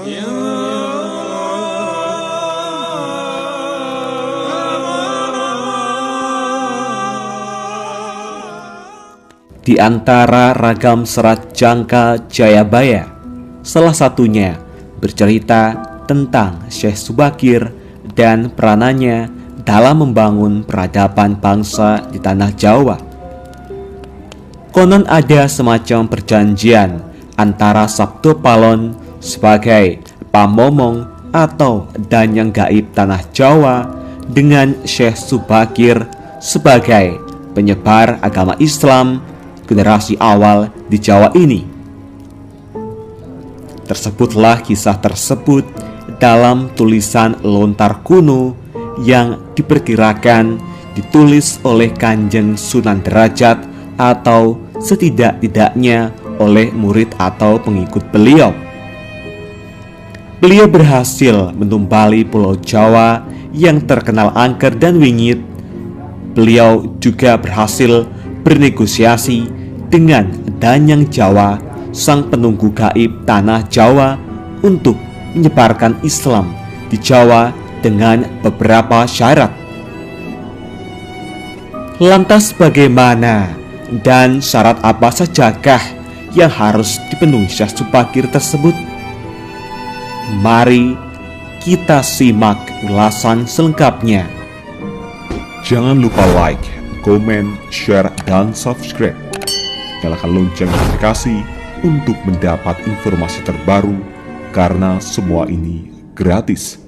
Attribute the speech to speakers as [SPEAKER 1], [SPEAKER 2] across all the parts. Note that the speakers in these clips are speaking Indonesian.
[SPEAKER 1] Di antara ragam serat Jangka Jayabaya, salah satunya bercerita tentang Syekh Subakir dan peranannya dalam membangun peradaban bangsa di tanah Jawa. Konon ada semacam perjanjian antara Sabto Palon sebagai pamomong atau danyang gaib tanah Jawa dengan Syekh Subakir sebagai penyebar agama Islam generasi awal di Jawa ini. Tersebutlah kisah tersebut dalam tulisan lontar kuno yang diperkirakan ditulis oleh Kanjeng Sunan Derajat atau setidak-tidaknya oleh murid atau pengikut beliau. Beliau berhasil menumbali Pulau Jawa yang terkenal angker dan wingit. Beliau juga berhasil bernegosiasi dengan Danyang Jawa, sang penunggu gaib tanah Jawa, untuk menyebarkan Islam di Jawa dengan beberapa syarat. Lantas bagaimana dan syarat apa sajakah yang harus dipenuhi Syekh Subakir tersebut? Mari kita simak ulasan selengkapnya.
[SPEAKER 2] Jangan lupa like, komen, share, dan subscribe. Nyalakan lonceng notifikasi untuk mendapat informasi terbaru, karena semua ini gratis.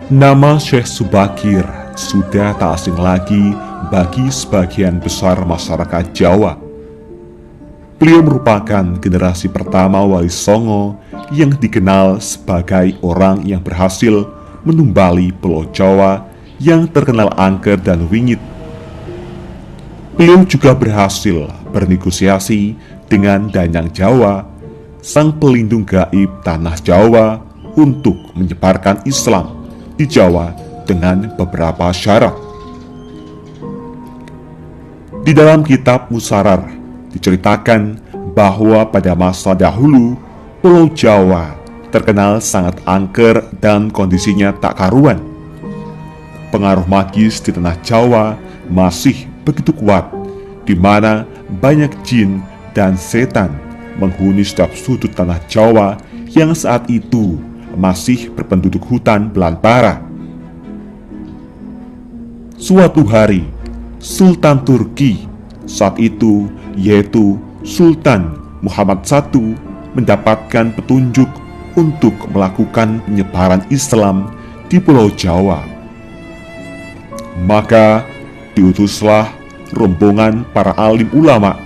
[SPEAKER 2] Nama Syekh Subakir sudah tak asing lagi bagi sebagian besar masyarakat Jawa. Beliau merupakan generasi pertama Wali Songo yang dikenal sebagai orang yang berhasil menumbali Pulau Jawa yang terkenal angker dan wingit. Beliau juga berhasil bernegosiasi dengan Danyang Jawa, sang pelindung gaib tanah Jawa, untuk menyebarkan Islam di Jawa dengan beberapa syarat. Di dalam kitab Musarar diceritakan bahwa pada masa dahulu Pulau Jawa terkenal sangat angker dan kondisinya tak karuan. Pengaruh magis di tanah Jawa masih begitu kuat, di mana banyak jin dan setan menghuni setiap sudut tanah Jawa yang saat itu masih berpenduduk hutan belantara. Suatu hari, Sultan Turki saat itu, yaitu Sultan Muhammad I, mendapatkan petunjuk untuk melakukan penyebaran Islam di Pulau Jawa. Maka diutuslah rombongan para alim ulama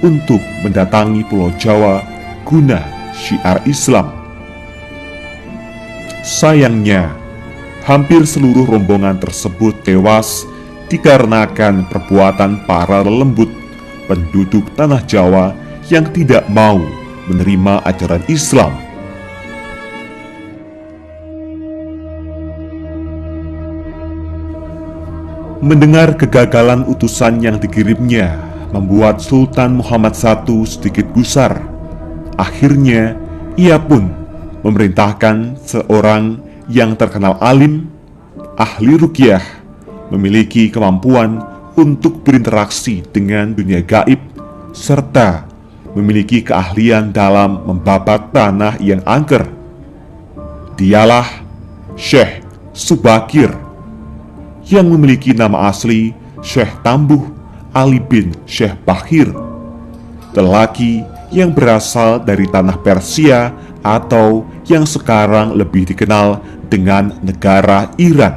[SPEAKER 2] untuk mendatangi Pulau Jawa guna syiar Islam. Sayangnya, hampir seluruh rombongan tersebut tewas dikarenakan perbuatan para lelembut penduduk tanah Jawa yang tidak mau menerima ajaran Islam. Mendengar kegagalan utusan yang dikirimnya membuat Sultan Muhammad I sedikit gusar. Akhirnya ia pun memerintahkan seorang yang terkenal alim, ahli ruqyah, memiliki kemampuan untuk berinteraksi dengan dunia gaib, serta memiliki keahlian dalam membabat tanah yang angker. Dialah Syekh Subakir, yang memiliki nama asli Syekh Tambuh Ali bin Syekh Bakhir, lelaki yang berasal dari tanah Persia atau yang sekarang lebih dikenal dengan negara Iran.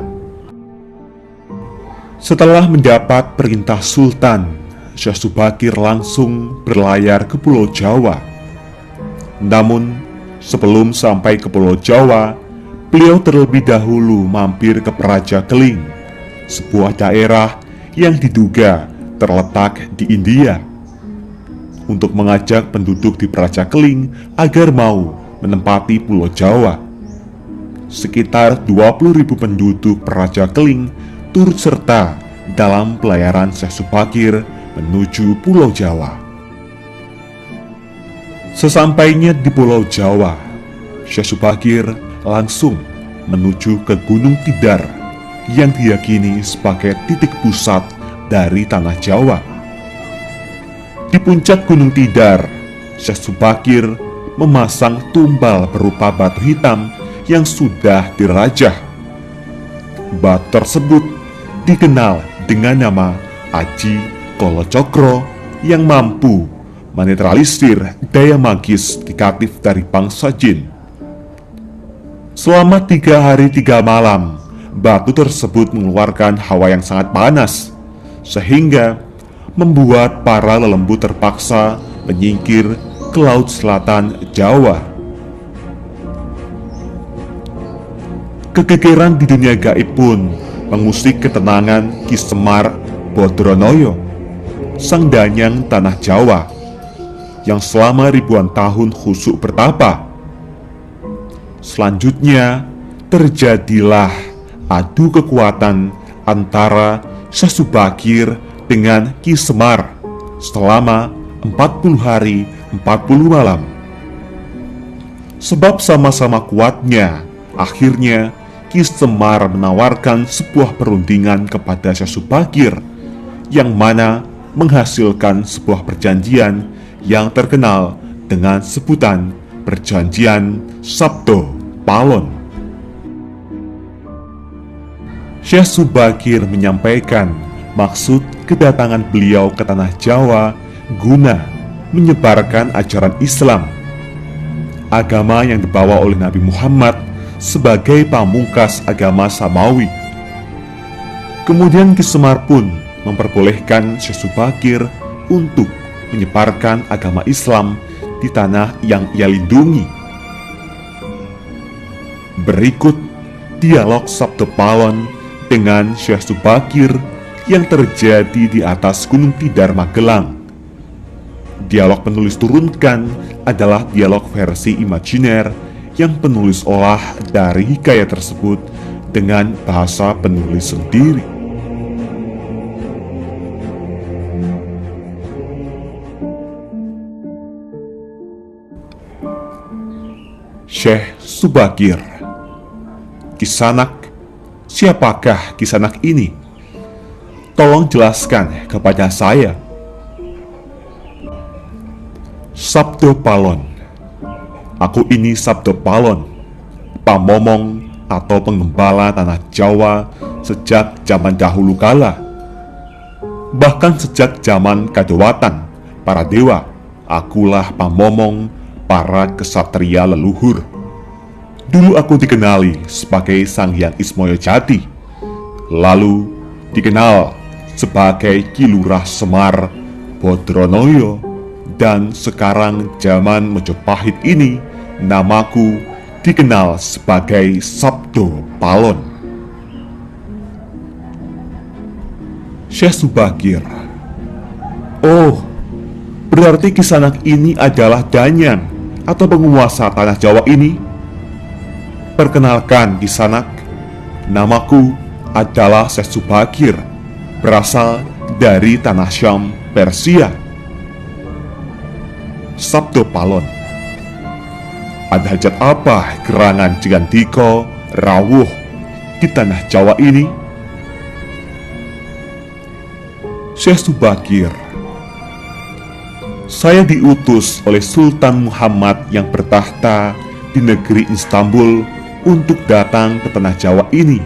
[SPEAKER 2] Setelah mendapat perintah Sultan, Syekh Subakir langsung berlayar ke Pulau Jawa. Namun, sebelum sampai ke Pulau Jawa, beliau terlebih dahulu mampir ke Praja Keling, sebuah daerah yang diduga terletak di India, untuk mengajak penduduk di Praja Keling agar mau menempati Pulau Jawa. Sekitar 20.000 penduduk Praja Keling turut serta dalam pelayaran Syekh Subakir menuju Pulau Jawa. Sesampainya di Pulau Jawa, Syekh Subakir langsung menuju ke Gunung Tidar yang diyakini sebagai titik pusat dari tanah Jawa. Di puncak Gunung Tidar, Syekh Subakir memasang tumbal berupa batu hitam yang sudah dirajah. Batu tersebut dikenal dengan nama Aji Kolocokro yang mampu menetralisir daya magis negatif dari bangsa jin. Selama 3 hari 3 malam, batu tersebut mengeluarkan hawa yang sangat panas, sehingga membuat para lelembut terpaksa menyingkir ke Laut Selatan Jawa. Kegegeran di dunia gaib pun mengusik ketenangan Ki Semar Bodronoyo, sang danyang tanah Jawa, yang selama ribuan tahun khusyuk bertapa. Selanjutnya terjadilah adu kekuatan antara Syekh Subakir dengan Ki Semar selama 40 hari 40 malam. Sebab sama-sama kuatnya, akhirnya Ki Semar menawarkan sebuah perundingan kepada Syekh Subakir, yang mana menghasilkan sebuah perjanjian yang terkenal dengan sebutan Perjanjian Sabdo Palon. Syekh Subakir menyampaikan maksud kedatangan beliau ke tanah Jawa guna menyebarkan ajaran Islam, agama yang dibawa oleh Nabi Muhammad sebagai pamungkas agama Samawi. Kemudian Ki Semar pun memperbolehkan Syekh Subakir untuk menyebarkan agama Islam di tanah yang ia lindungi. Berikut dialog Sabdo Palon dengan Syekh Subakir yang terjadi di atas Gunung Tidar, Magelang. Dialog penulis turunkan adalah dialog versi imajiner yang penulis olah dari hikayat tersebut dengan bahasa penulis sendiri. Syekh Subakir. Kisanak, siapakah Kisanak ini? Tolong jelaskan kepada saya. Sabdo Palon. Aku ini Sabdo Palon, pamomong atau penggembala tanah Jawa sejak zaman dahulu kala. Bahkan sejak zaman Kadewatan, para dewa, akulah pamomong para kesatria leluhur. Dulu aku dikenali sebagai Sang Hyang Ismoyo Jati, lalu dikenal sebagai Ki Lurah Semar Bodronoyo, dan sekarang zaman Mojopahit ini namaku dikenal sebagai Sabdo Palon. Syekh Subakir. Oh, berarti Kisanak ini adalah danyang atau penguasa tanah Jawa ini? Perkenalkan Kisanak, namaku adalah Syekh Subakir, berasal dari tanah Syam, Persia. Sabdo Palon. Ada hajat apa gerangan Jigantiko rawuh di tanah Jawa ini? Syekh Subakir. Saya diutus oleh Sultan Muhammad yang bertahta di negeri Istanbul untuk datang ke tanah Jawa ini.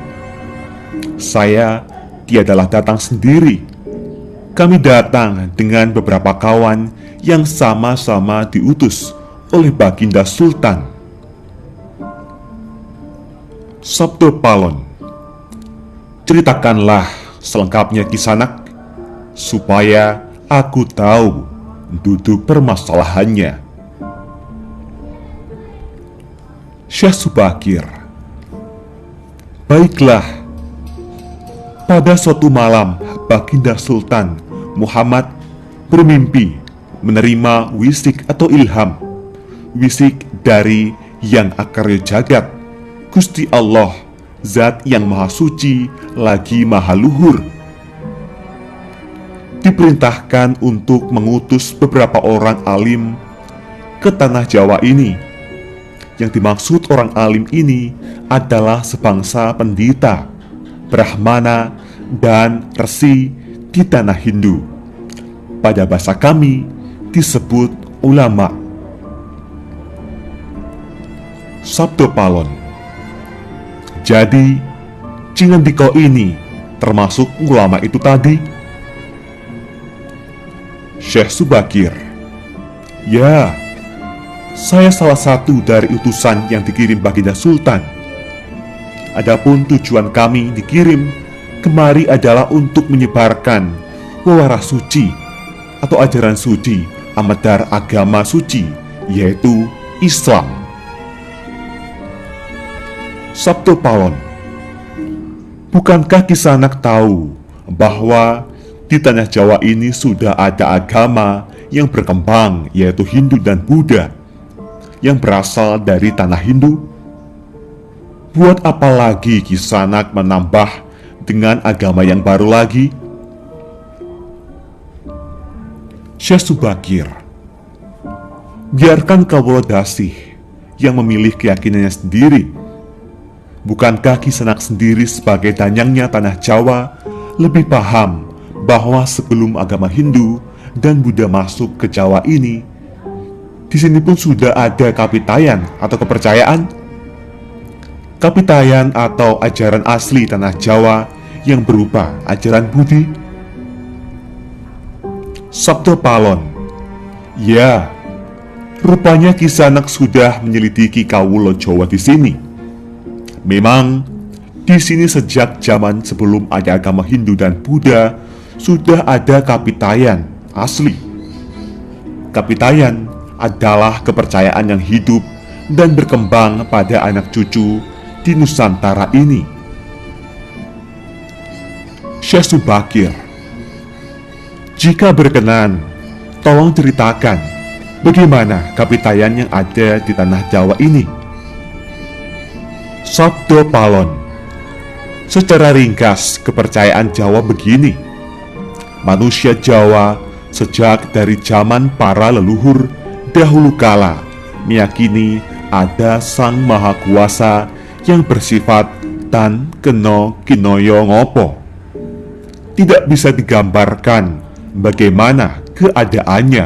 [SPEAKER 2] Saya tiadalah datang sendiri. Kami datang dengan beberapa kawan yang sama-sama diutus oleh Baginda Sultan. Sabdo Palon. Ceritakanlah selengkapnya Kisanak, supaya aku tahu duduk permasalahannya. Syekh Subakir. Baiklah. Pada suatu malam, Baginda Sultan Muhammad bermimpi menerima wisik atau ilham, wisik dari Yang Akarya Jagat, Gusti Allah, Zat yang Maha Suci lagi Maha Luhur. diperintahkan untuk mengutus beberapa orang alim ke tanah Jawa ini. Yang dimaksud orang alim ini adalah sebangsa pendeta, brahmana, dan resi di tanah Hindu. Pada bahasa kami disebut ulama. Sabdo Palon. Jadi, Cingendiko ini termasuk ulama itu tadi? Syekh Subakir. Ya, saya salah satu dari utusan yang dikirim Baginda Sultan. Adapun tujuan kami dikirim kemari adalah untuk menyebarkan wawaras suci atau ajaran suci amadar agama suci, yaitu Islam. Sabdo Palon. Bukankah Kisanak tahu bahwa di tanah Jawa ini sudah ada agama yang berkembang, yaitu Hindu dan Buddha, yang berasal dari tanah Hindu? Buat apa lagi Kisanak menambah dengan agama yang baru lagi? Syekh Subakir. Biarkan Kawula Dasih yang memilih keyakinannya sendiri. Bukankah Kisanak sendiri sebagai danyangnya tanah Jawa lebih paham bahwa sebelum agama Hindu dan Buddha masuk ke Jawa ini, di sini pun sudah ada kapitayan atau kepercayaan? Kapitayan atau ajaran asli tanah Jawa yang berupa ajaran Budi? Sabdo Palon. Ya, rupanya Kisanak sudah menyelidiki Kawula Jawa di sini. Memang di sini sejak zaman sebelum ada agama Hindu dan Buddha sudah ada kapitayan asli. Kapitayan adalah kepercayaan yang hidup dan berkembang pada anak cucu di Nusantara ini. Syekh Subakir. Jika berkenan, tolong ceritakan bagaimana kapitayan yang ada di tanah Jawa ini. Sabdo Palon. Secara ringkas, kepercayaan Jawa begini. Manusia Jawa sejak dari zaman para leluhur dahulu kala meyakini ada Sang Maha Kuasa yang bersifat tan keno kinoyo ngopo. Tidak bisa digambarkan bagaimana keadaannya.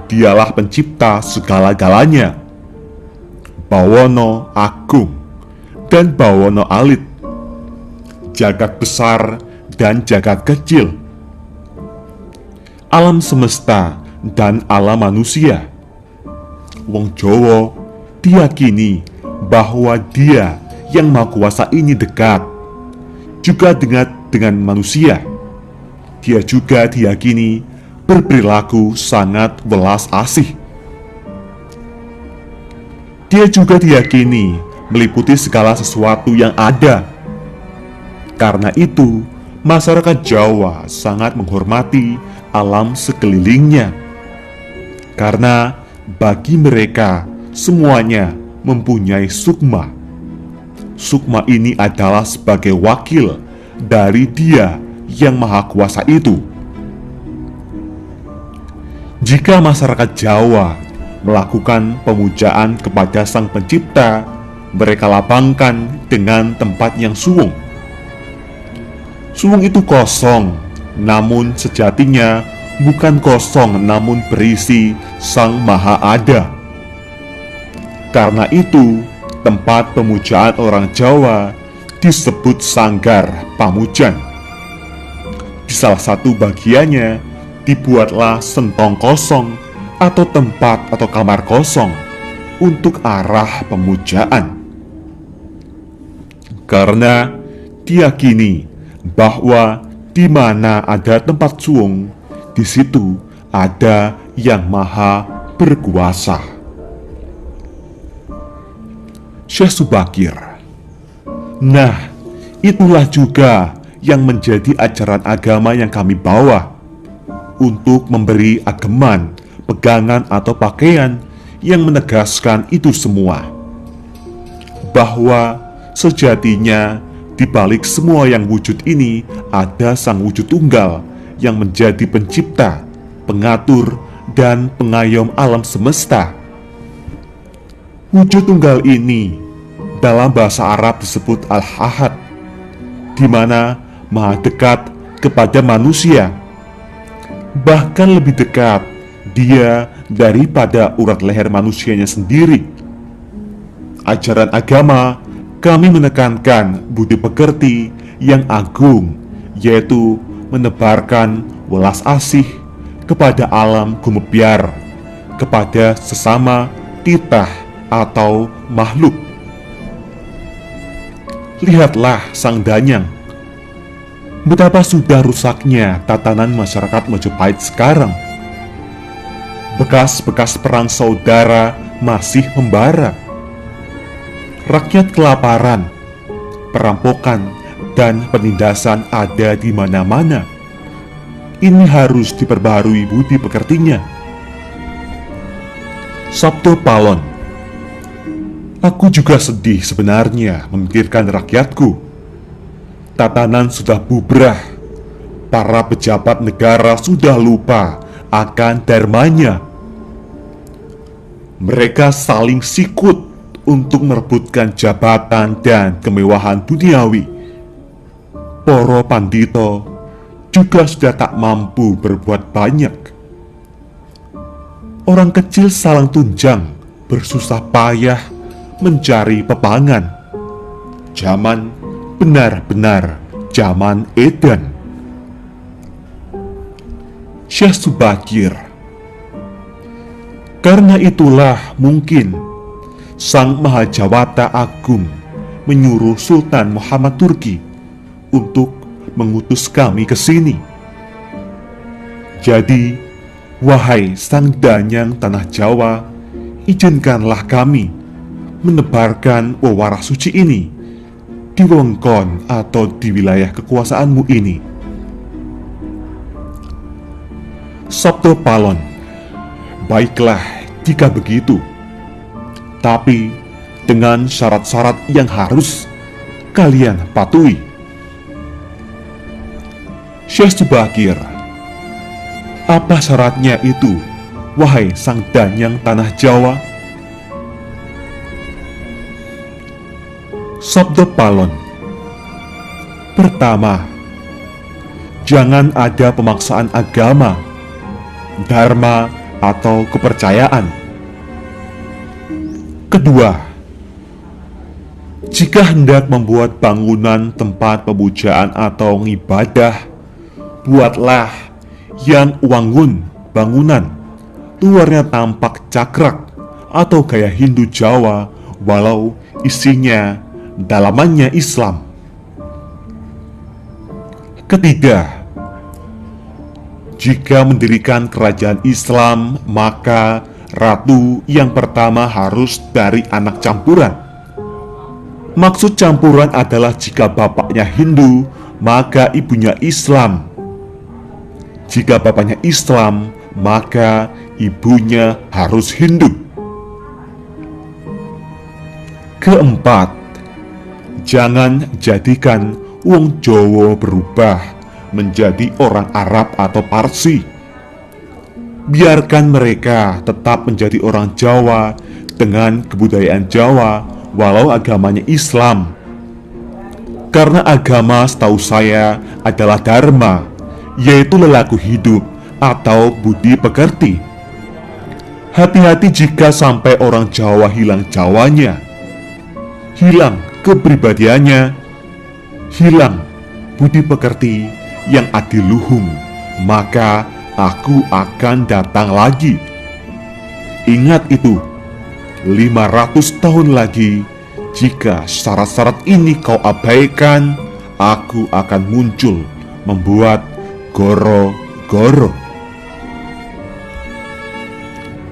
[SPEAKER 2] Dialah pencipta segala-galanya. Bawono Agung dan Bawono Alit, jagat besar dan jagat kecil, alam semesta dan alam manusia. Wong Jawa diyakini bahwa Dia yang Maha Kuasa ini dekat juga dengan manusia. Dia juga diyakini berperilaku sangat welas asih. Dia juga diyakini meliputi segala sesuatu yang ada. Karena itu, masyarakat Jawa sangat menghormati alam sekelilingnya. Karena bagi mereka semuanya mempunyai sukma. Sukma ini adalah sebagai wakil dari Dia yang Maha Kuasa itu. Jika masyarakat Jawa melakukan pemujaan kepada Sang Pencipta, mereka lapangkan dengan tempat yang suwung. Suwung itu kosong, namun sejatinya bukan kosong, namun berisi Sang Maha Ada. Karena itu, tempat pemujaan orang Jawa disebut Sanggar Pamujan. Di salah satu bagiannya dibuatlah sentong kosong atau tempat atau kamar kosong untuk arah pemujaan. Karena diyakini bahwa di mana ada tempat suwung, di situ ada yang maha berkuasa. Syekh Subakir. Nah, itulah juga yang menjadi ajaran agama yang kami bawa untuk memberi ageman, pegangan atau pakaian yang menegaskan itu semua, bahwa sejatinya Di balik semua yang wujud ini, ada Sang Wujud Tunggal yang menjadi pencipta, pengatur, dan pengayom alam semesta. Wujud Tunggal ini dalam bahasa Arab disebut Al-Ahad, di mana Maha dekat kepada manusia. Bahkan lebih dekat Dia daripada urat leher manusianya sendiri. Ajaran agama kami menekankan budi pekerti yang agung, yaitu menebarkan welas asih kepada alam gumebyar, kepada sesama titah atau makhluk. Lihatlah Sang Danyang, betapa sudah rusaknya tatanan masyarakat Majapahit sekarang. Bekas-bekas perang saudara masih membara. Rakyat kelaparan, perampokan, dan penindasan ada di mana-mana. Ini harus diperbaharui budi pekertinya. Sabto Palon, aku juga sedih sebenarnya memikirkan rakyatku. Tatanan sudah bubrah, para pejabat negara sudah lupa akan dharmanya. Mereka saling sikut untuk merebutkan jabatan dan kemewahan duniawi. Para pandito juga sudah tak mampu berbuat banyak. Orang kecil salang tunjang bersusah payah mencari pepangan. Zaman benar-benar zaman edan. Syekh Subakir, karena itulah mungkin Sang Mahajawata Agung menyuruh Sultan Muhammad Turki untuk mengutus kami ke sini. Jadi, wahai Sang Danyang Tanah Jawa, izinkanlah kami menebarkan wewarah suci ini di wewengkon atau di wilayah kekuasaanmu ini. Sabto Palon, baiklah jika begitu, tapi dengan syarat-syarat yang harus kalian patuhi. Syekh Subakir, apa syaratnya itu, wahai Sang Danyang Tanah Jawa? Sabto Palon, pertama, jangan ada pemaksaan agama, dharma, atau kepercayaan. Kedua, jika hendak membuat bangunan tempat pemujaan atau ibadah, buatlah yang wangun bangunan, luarnya tampak cakrak atau gaya Hindu Jawa, walau isinya dalamannya Islam. Ketiga, jika mendirikan kerajaan Islam, maka ratu yang pertama harus dari anak campuran. Maksud campuran adalah jika bapaknya Hindu, maka ibunya Islam. Jika bapaknya Islam, maka ibunya harus Hindu. Keempat, jangan jadikan wong Jawa berubah menjadi orang Arab atau Parsi. Biarkan mereka tetap menjadi orang Jawa dengan kebudayaan Jawa, walau agamanya Islam. Karena agama setahu saya adalah dharma, yaitu lelaku hidup atau budi pekerti. Hati-hati jika sampai orang Jawa hilang Jawanya, hilang kepribadiannya, hilang budi pekerti yang adiluhung, maka aku akan datang lagi. Ingat itu, 500 tahun lagi, jika syarat-syarat ini kau abaikan, aku akan muncul membuat goro-goro.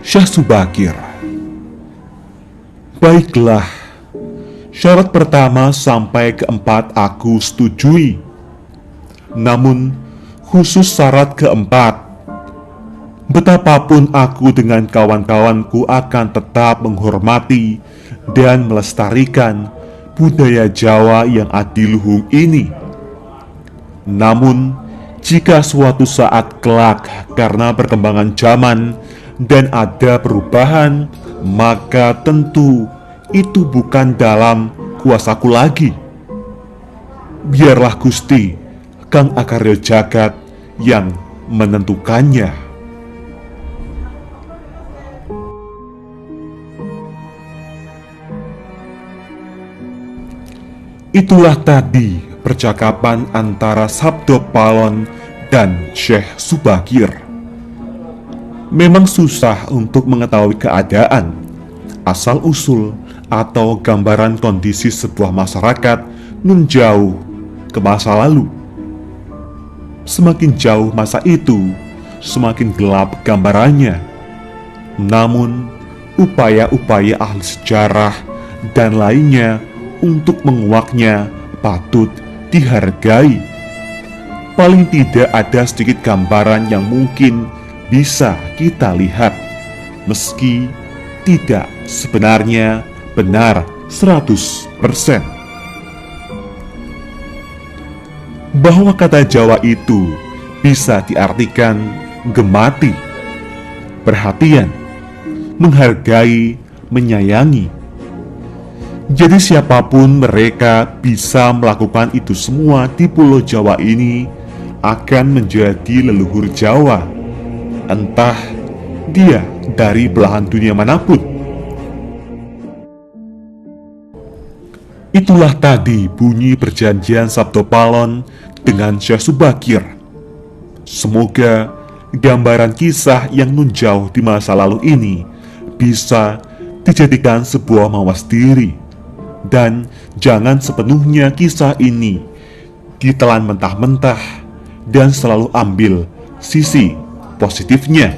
[SPEAKER 2] Syekh Subakir, baiklah, syarat pertama sampai keempat aku setujui. Namun, khusus syarat keempat, betapapun aku dengan kawan-kawanku akan tetap menghormati dan melestarikan budaya Jawa yang adiluhung ini. Namun, jika suatu saat kelak karena perkembangan zaman dan ada perubahan, maka tentu itu bukan dalam kuasaku lagi. Biarlah Gusti Kang Akarya Jagat yang menentukannya. Itulah tadi percakapan antara Sabdo Palon dan Syekh Subakir. Memang susah untuk mengetahui keadaan, asal-usul, atau gambaran kondisi sebuah masyarakat nun jauh ke masa lalu. Semakin jauh masa itu, semakin gelap gambarannya. Namun, upaya-upaya ahli sejarah dan lainnya untuk menguaknya patut dihargai. Paling tidak ada sedikit gambaran yang mungkin bisa kita lihat, meski tidak sebenarnya benar 100%. Bahwa kata Jawa itu bisa diartikan gemati, perhatian, menghargai, menyayangi. Jadi siapapun mereka bisa melakukan itu semua di Pulau Jawa ini akan menjadi leluhur Jawa, entah dia dari belahan dunia manapun. Itulah tadi bunyi perjanjian Sabdo Palon dengan Syekh Subakir. Semoga gambaran kisah yang nun jauh di masa lalu ini bisa dijadikan sebuah mawas diri. Dan jangan sepenuhnya kisah ini ditelan mentah-mentah dan selalu ambil sisi positifnya.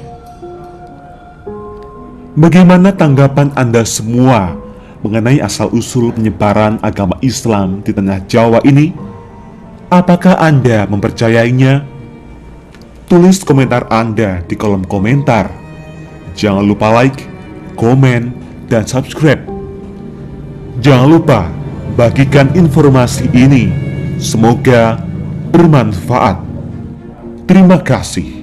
[SPEAKER 2] Bagaimana tanggapan Anda semua mengenai asal-usul penyebaran agama Islam di tanah Jawa ini? Apakah Anda mempercayainya? Tulis komentar Anda di kolom komentar. Jangan lupa like, komen, dan subscribe. Jangan lupa bagikan informasi ini. Semoga bermanfaat. Terima kasih.